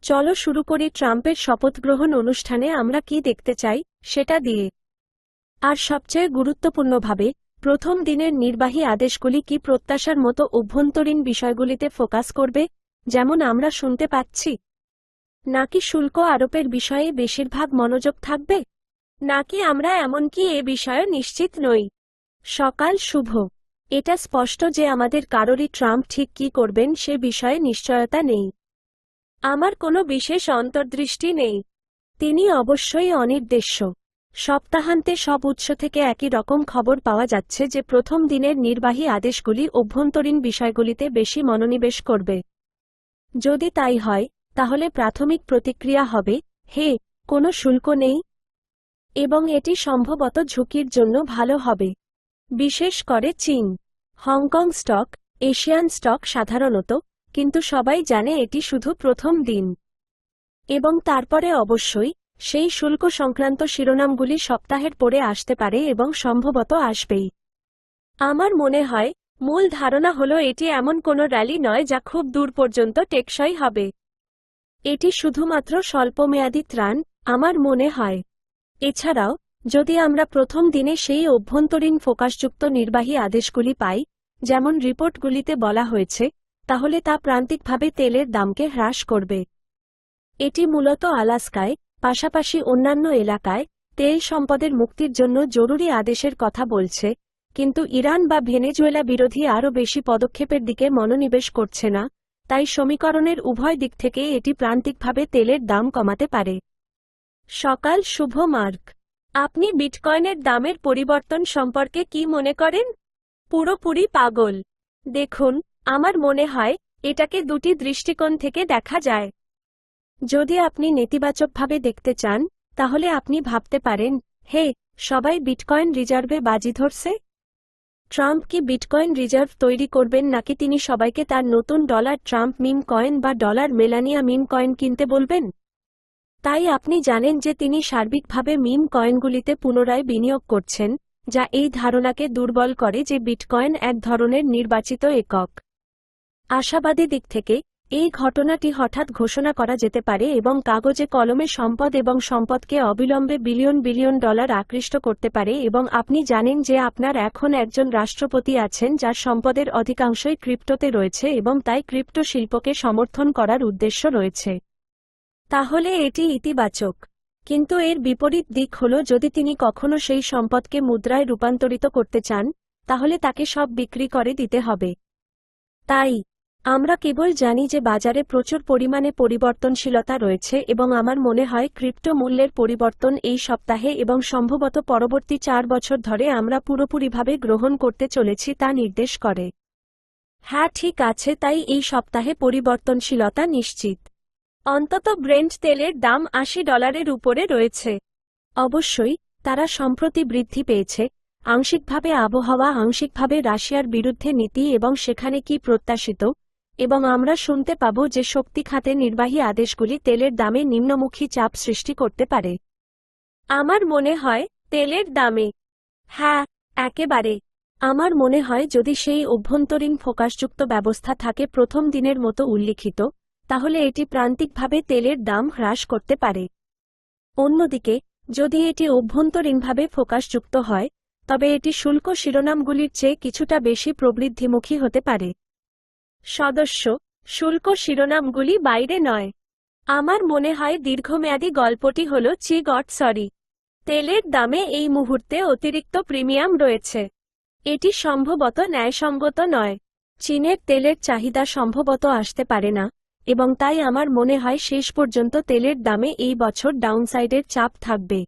চলো শুরু করি ট্রাম্পের শপথগ্রহণ অনুষ্ঠানে আমরা কি দেখতে চাই সেটা দিয়ে। আর সবচেয়ে গুরুত্বপূর্ণভাবে প্রথম দিনের নির্বাহী আদেশগুলি কি প্রত্যাশার মতো অভ্যন্তরীণ বিষয়গুলিতে ফোকাস করবে, যেমন আমরা শুনতে পাচ্ছি, নাকি শুল্ক আরোপের বিষয়ে বেশিরভাগ মনোযোগ থাকবে, নাকি আমরা এমনকি এ বিষয়ে নিশ্চিত নই। সকাল শুভ। এটা স্পষ্ট যে আমাদের কারোরই ট্রাম্প ঠিক কি করবেন সে বিষয়ে নিশ্চয়তা নেই। আমার কোনো বিশেষ অন্তর্দৃষ্টি নেই। তিনি অবশ্যই অনির্দেশ্য। সপ্তাহান্তে সব উৎস থেকে একই রকম খবর পাওয়া যাচ্ছে যে প্রথম দিনের নির্বাহী আদেশগুলি অভ্যন্তরীণ বিষয়গুলিতে বেশি মনোনিবেশ করবে। যদি তাই হয়, তাহলে প্রাথমিক প্রতিক্রিয়া হবে, হে, কোনো শুল্ক নেই। এবং এটি সম্ভবত ঝুঁকির জন্য ভালো হবে, বিশেষ করে চীন, হংকং স্টক, এশিয়ান স্টক সাধারণত, কিন্তু সবাই জানে এটি শুধু প্রথম দিন। এবং তারপরে অবশ্যই সেই শুল্ক সংক্রান্ত শিরোনামগুলি সপ্তাহের পরে আসতে পারে এবং সম্ভবত আসবেই। আমার মনে হয় মূল ধারণা হল এটি এমন কোনো র্যালি নয় যা খুব দূর পর্যন্ত টেকসই হবে। এটি শুধুমাত্র স্বল্পমেয়াদী ত্রাণ, আমার মনে হয়। এছাড়াও, যদি আমরা প্রথম দিনে সেই অভ্যন্তরীণ ফোকাসযুক্ত নির্বাহী আদেশগুলি পাই, যেমন রিপোর্টগুলিতে বলা হয়েছে, তাহলে তা প্রান্তিকভাবে তেলের দামকে হ্রাস করবে। এটি মূলত আলাস্কায়, পাশাপাশি অন্যান্য এলাকায়, তেল সম্পদের মুক্তির জন্য জরুরি আদেশের কথা বলছে, কিন্তু ইরান বা ভেনেজুয়েলা বিরোধী আরও বেশি পদক্ষেপের দিকে মনোনিবেশ করছে না, তাই সমীকরণের উভয় দিক থেকে এটি প্রান্তিকভাবে তেলের দাম কমাতে পারে। সকাল শুভ মার্ক। আপনি বিটকয়েনের দামের পরিবর্তন সম্পর্কে কি মনে করেন? পুরোপুরি পাগল। দেখুন, আমার মনে হয় এটাকে দুটি দৃষ্টিকোণ থেকে দেখা যায়। যদি আপনি নেতিবাচকভাবে দেখতে চান, তাহলে আপনি ভাবতে পারেন, হে, সবাই বিটকয়েন রিজার্ভে বাজি ধরছে। ট্রাম্প কি বিটকয়েন রিজার্ভ তৈরি করবেন নাকি তিনি সবাইকে তার নতুন ডলার ট্রাম্প মিম কয়েন বা ডলার মেলানিয়া মিম কয়েন কিনতে বলবেন? তাই আপনি জানেন যে তিনি সার্বিকভাবে মিম কয়েনগুলিতে পুনরায় বিনিয়োগ করছেন, যা এই ধারণাকে দুর্বল করে যে বিটকয়েন এক ধরনের নির্বাচিত একক। আশাবাদী দিক থেকে, এই ঘটনাটি হঠাৎ ঘোষণা করা যেতে পারে এবং কাগজে কলমে সম্পদ এবং সম্পদকে অবিলম্বে বিলিয়ন বিলিয়ন ডলার আকৃষ্ট করতে পারে এবং আপনি জানেন যে আপনার এখন একজন রাষ্ট্রপতি আছেন যার সম্পদের অধিকাংশই ক্রিপ্টোতে রয়েছে এবং তাই ক্রিপ্টো শিল্পকে সমর্থন করার উদ্দেশ্য রয়েছে। তাহলে এটি ইতিবাচক। কিন্তু এর বিপরীত দিক হল যদি তিনি কখনো সেই সম্পদকে মুদ্রায় রূপান্তরিত করতে চান, তাহলে তাকে সব বিক্রি করে দিতে হবে। তাই আমরা কেবল জানি যে বাজারে প্রচুর পরিমাণে পরিবর্তনশীলতা রয়েছে এবং আমার মনে হয় ক্রিপ্টো মূল্যের পরিবর্তন এই সপ্তাহে এবং সম্ভবত পরবর্তী 4 বছর ধরে আমরা পুরোপুরিভাবে গ্রহণ করতে চলেছি তা নির্দেশ করে। হ্যাঁ, ঠিক আছে, তাই এই সপ্তাহে পরিবর্তনশীলতা নিশ্চিত। অন্তত ব্রেন্ট তেলের দাম $80 উপরে রয়েছে। অবশ্যই, তারা সম্প্রতি বৃদ্ধি পেয়েছে, আংশিকভাবে আবহাওয়া, আংশিকভাবে রাশিয়ার বিরুদ্ধে নীতি এবং সেখানে কি প্রত্যাশিত, এবং আমরা শুনতে পাব যে শক্তি খাতে নির্বাহী আদেশগুলি তেলের দামে নিম্নমুখী চাপ সৃষ্টি করতে পারে। আমার মনে হয় তেলের দামে, হ্যাঁ, একেবারে। আমার মনে হয় যদি সেই অভ্যন্তরীণ ফোকাসযুক্ত ব্যবস্থা থাকে প্রথম দিনের মতো উল্লিখিত, তাহলে এটি প্রান্তিকভাবে তেলের দাম হ্রাস করতে পারে। অন্যদিকে, যদি এটি অভ্যন্তরীণভাবে ফোকাসযুক্ত হয়, তবে এটি শুল্ক শিরোনামগুলির চেয়ে কিছুটা বেশি প্রবৃদ্ধিমুখী হতে পারে। সদস্য, শুল্ক শিরোনামগুলি বাইরে নয়। আমার মনে হয় দীর্ঘমেয়াদী গল্পটি হল সরি। তেলের দামে এই মুহূর্তে অতিরিক্ত প্রিমিয়াম রয়েছে। এটি সম্ভবত ন্যায়সঙ্গত নয়। চীনের তেলের চাহিদা সম্ভবত আসতে পারে না, এবং তাই আমার মনে হয় শেষ পর্যন্ত তেলের দামে এই বছর ডাউনসাইডের চাপ থাকবে।